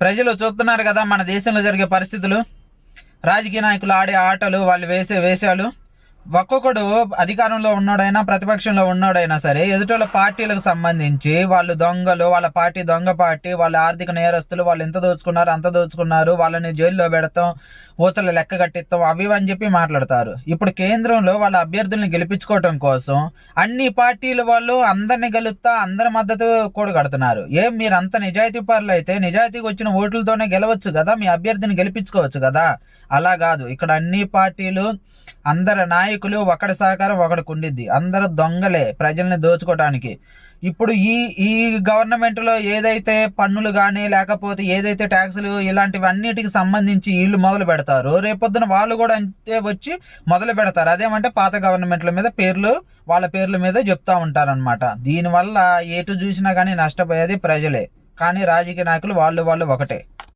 ప్రజలు చూస్తున్నారు కదా మన దేశంలో జరిగే పరిస్థితులు, రాజకీయ నాయకులు ఆడే ఆటలు, వాళ్ళు వేసే వేషాలు. ఒక్కొక్కడు అధికారంలో ఉన్నాడైనా ప్రతిపక్షంలో ఉన్నాడైనా సరే ఎదుటోళ్ళ పార్టీలకు సంబంధించి వాళ్ళు దొంగలు, వాళ్ళ పార్టీ దొంగ పార్టీ, వాళ్ళ ఆర్థిక నేరస్తులు, వాళ్ళు ఎంత దోచుకున్నారు అంత దోచుకున్నారు, వాళ్ళని జైల్లో పెడతాం, ఊచలు లెక్క కట్టిస్తాం, అవి అని చెప్పి మాట్లాడతారు. ఇప్పుడు కేంద్రంలో వాళ్ళ అభ్యర్థుల్ని గెలిపించుకోవటం కోసం అన్ని పార్టీల వాళ్ళు అందరిని గెలుస్తా అందరి మద్దతు కూడగడుతున్నారు. ఏం మీరు అంత నిజాయితీ పరులు అయితే నిజాయితీకి వచ్చిన ఓట్లతోనే గెలవచ్చు కదా, మీ అభ్యర్థిని గెలిపించుకోవచ్చు కదా. అలా కాదు, ఇక్కడ అన్ని పార్టీలు అందరి నాయకులు ఒకటి సహకారం ఒకటికి ఉండిద్ది. అందరూ దొంగలే ప్రజల్ని దోచుకోవడానికి. ఇప్పుడు ఈ ఈ గవర్నమెంట్లో ఏదైతే పన్నులు కానీ లేకపోతే ఏదైతే ట్యాక్సులు ఇలాంటివన్నిటికి సంబంధించి వీళ్ళు మొదలు పెడతారు, రేపొద్దున వాళ్ళు కూడా అంతే వచ్చి మొదలు పెడతారు. అదేమంటే పాత గవర్నమెంట్ల మీద పేర్లు, వాళ్ళ పేర్ల మీద చెప్తా ఉంటారనమాట. దీనివల్ల ఎటు చూసినా కానీ నష్టపోయేది ప్రజలే, కానీ రాజకీయ నాయకులు వాళ్ళు ఒకటే.